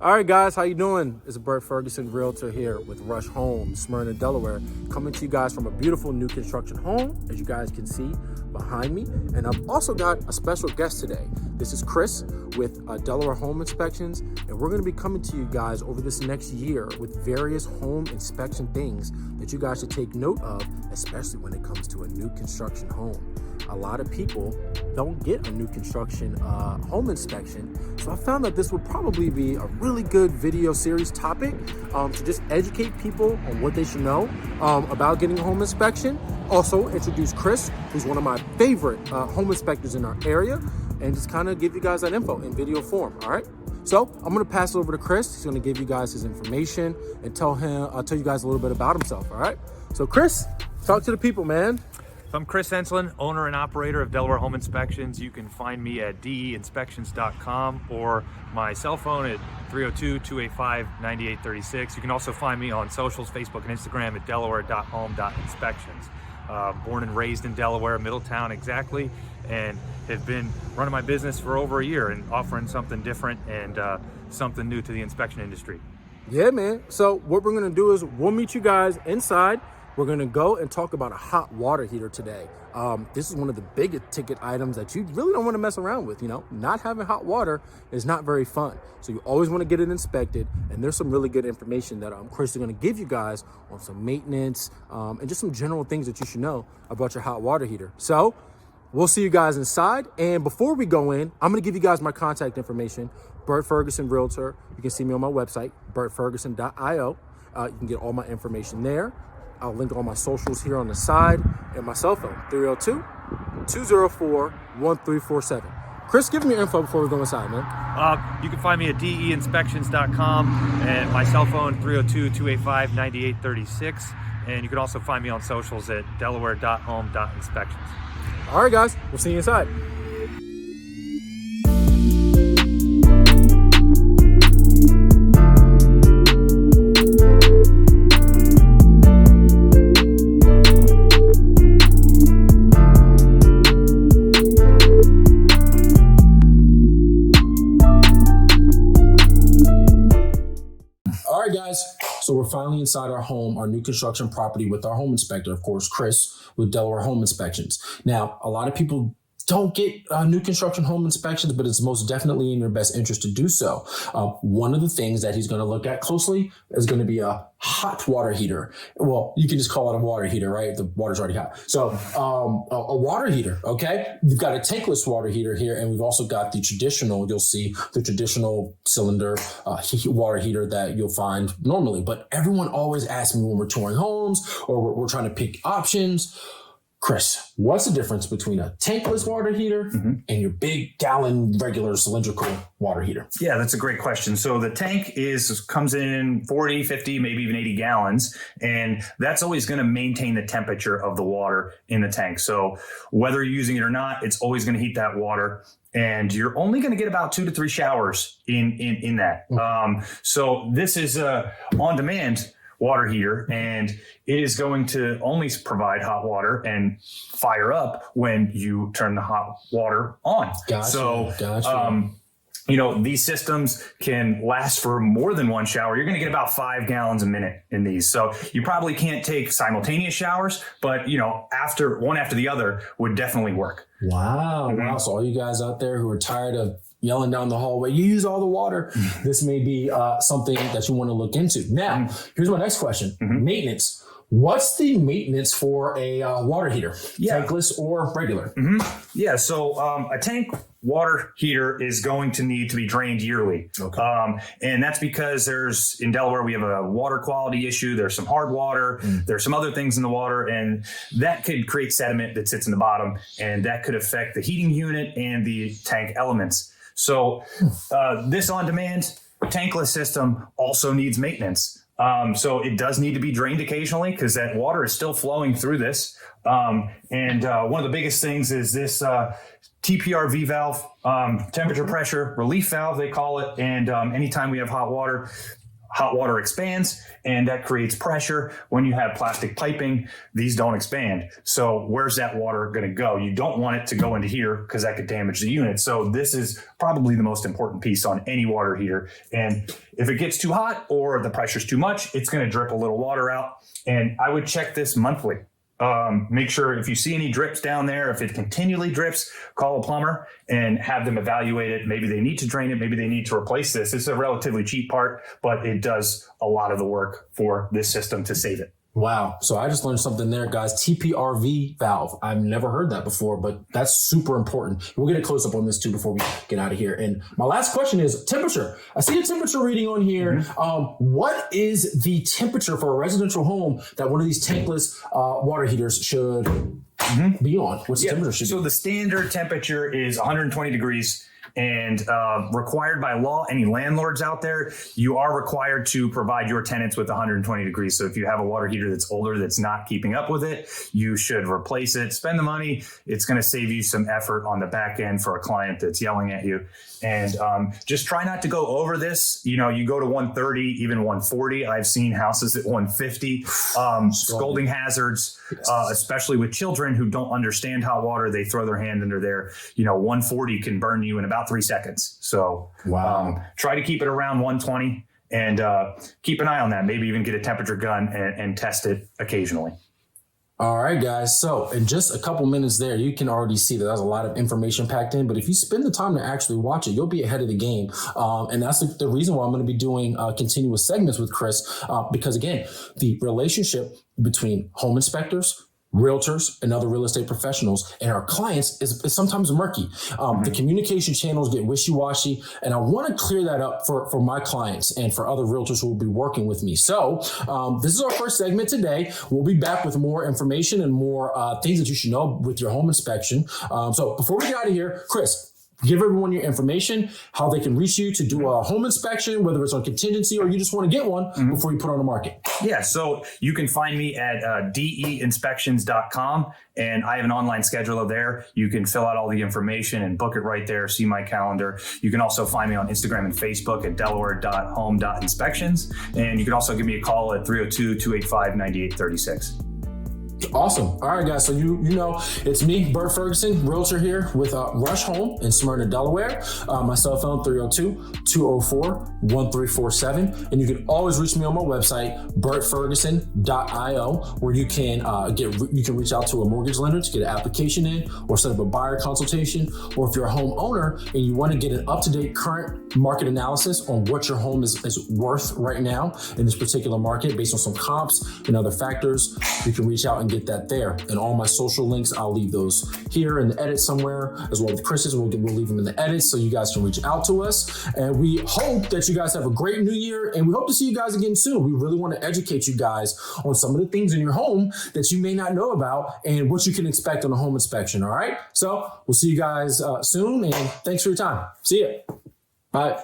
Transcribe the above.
All right, guys, how you doing? It's Bert Ferguson, realtor here with Rush Homes, Smyrna, Delaware, coming to you guys from a beautiful new construction home, as you guys can see behind me. And I've also got a special guest today. This is Kris with Delaware Home Inspections, and we're going to be coming to you guys over this next year with various home inspection things that you guys should take note of, especially when it comes to a new construction home. A lot of people don't get a new construction home inspection. So I found that this would probably be a really good video series topic to just educate people on what they should know about getting a home inspection. Also introduce Kris, who's one of my favorite home inspectors in our area, and just kind of give you guys that info in video form, all right? So I'm gonna pass it over to Kris. He's gonna give you guys his information and tell you guys a little bit about himself, all right? So Kris, talk to the people, man. So I'm Kris Enslin, owner and operator of Delaware Home Inspections. You can find me at deinspections.com or my cell phone at 302-285-9836. You can also find me on socials, Facebook and Instagram at delaware.home.inspections. Born and raised in Delaware, Middletown exactly, and have been running my business for over a year and offering something different and something new to the inspection industry. Yeah, man. So what we're gonna do is we'll meet you guys inside. We're gonna go and talk about a hot water heater today. This is one of the biggest ticket items that you really don't wanna mess around with. You know, not having hot water is not very fun. So you always wanna get it inspected, and there's some really good information that Kris is gonna give you guys on some maintenance and just some general things that you should know about your hot water heater. So we'll see you guys inside. And before we go in, I'm gonna give you guys my contact information. Bert Ferguson Realtor. You can see me on my website, bertferguson.io. You can get all my information there. I'll link all my socials here on the side, and my cell phone, 302-204-1347. Kris, give me your info before we go inside, man. You can find me at deinspections.com and my cell phone, 302-285-9836. And you can also find me on socials at delaware.home.inspections. All right, guys, we'll see you inside. So we're finally inside our home, our new construction property, with our home inspector, of course, Kris with Delaware Home Inspections. Now, a lot of people don't get new construction home inspections, but it's most definitely in your best interest to do so. One of the things that he's going to look at closely is going to be a hot water heater. Well, you can just call it a water heater, right? The water's already hot. So a water heater, okay? We've got a tankless water heater here, and we've also got the traditional, you'll see the traditional cylinder water heater that you'll find normally. But everyone always asks me when we're touring homes or we're trying to pick options, Kris, what's the difference between a tankless water heater and your big gallon regular cylindrical water heater? Yeah, that's a great question. So the tank comes in 40, 50, maybe even 80 gallons, and that's always going to maintain the temperature of the water in the tank. So whether you're using it or not, it's always going to heat that water. And you're only going to get about 2 to 3 showers in that. So this is a on-demand water heater, and it is going to only provide hot water and fire up when you turn the hot water on. Gotcha. These systems can last for more than one shower. You're going to get about 5 gallons a minute in these. So you probably can't take simultaneous showers, but after the other would definitely work. Wow. So all you guys out there who are tired of yelling down the hallway, you use all the water, this may be something that you want to look into. Now, here's my next question. Maintenance. What's the maintenance for a water heater? Tankless or regular? Yeah, so a tank water heater is going to need to be drained yearly. Okay. And that's because in Delaware, we have a water quality issue. There's some hard water. There's some other things in the water, and that could create sediment that sits in the bottom, and that could affect the heating unit and the tank elements. So this on-demand tankless system also needs maintenance. So it does need to be drained occasionally because that water is still flowing through this. And one of the biggest things is this TPRV valve, temperature pressure relief valve, they call it. And anytime we have hot hot water expands and that creates pressure. When you have plastic piping, these don't expand. So where's that water going to go? You don't want it to go into here because that could damage the unit. So this is probably the most important piece on any water heater. And if it gets too hot or the pressure's too much, it's going to drip a little water out. And I would check this monthly. Make sure if you see any drips down there, if it continually drips, call a plumber and have them evaluate it. Maybe they need to drain it. Maybe they need to replace this. It's a relatively cheap part, but it does a lot of the work for this system to save it. Wow. So I just learned something there, guys. TPRV valve. I've never heard that before, but that's super important. We'll get a close up on this too before we get out of here. And my last question is temperature. I see a temperature reading on here. What is the temperature for a residential home that one of these tankless water heaters should be on? What's the temperature should be? So the standard temperature is 120 degrees. And required by law, any landlords out there, you are required to provide your tenants with 120 degrees. So if you have a water heater that's older, that's not keeping up with it, you should replace it. Spend the money. It's going to save you some effort on the back end for a client that's yelling at you. And just try not to go over this. You know, you go to 130, even 140. I've seen houses at 150. Scalding hazards, especially with children who don't understand hot water. They throw their hand under there. 140 can burn you in about 3 seconds. So try to keep it around 120 and keep an eye on that. Maybe even get a temperature gun and test it occasionally. All right, guys. So in just a couple minutes there, you can already see that there's a lot of information packed in. But if you spend the time to actually watch it, you'll be ahead of the game. And that's the reason why I'm going to be doing continuous segments with Kris, because, again, the relationship between home inspectors, realtors, and other real estate professionals and our clients is sometimes murky. The communication channels get wishy-washy, and I want to clear that up for my clients and for other realtors who will be working with me. So this is our first segment today. We'll be back with more information and more things that you should know with your home inspection. So before we get out of here, Kris, give everyone your information, how they can reach you to do a home inspection, whether it's on contingency or you just want to get one before you put it on the market. Yeah, so you can find me at deinspections.com, and I have an online scheduler there. You can fill out all the information and book it right there, see my calendar. You can also find me on Instagram and Facebook at delaware.home.inspections, and you can also give me a call at 302-285-9836. Awesome. All right, guys. So you know, it's me, Bert Ferguson, realtor here with Rush Home in Smyrna, Delaware. My cell phone, 302-204-1347. And you can always reach me on my website, bertferguson.io, where you can reach out to a mortgage lender to get an application in or set up a buyer consultation. Or if you're a homeowner and you want to get an up-to-date current market analysis on what your home is worth right now in this particular market based on some comps and other factors, you can reach out and get that there. And all my social links, I'll leave those here in the edit somewhere, as well as Kris's. We'll leave them in the edits so you guys can reach out to us. And we hope that you guys have a great new year, and we hope to see you guys again soon. We really want to educate you guys on some of the things in your home that you may not know about and what you can expect on a home inspection. All right. So we'll see you guys soon, and thanks for your time. See ya. Bye.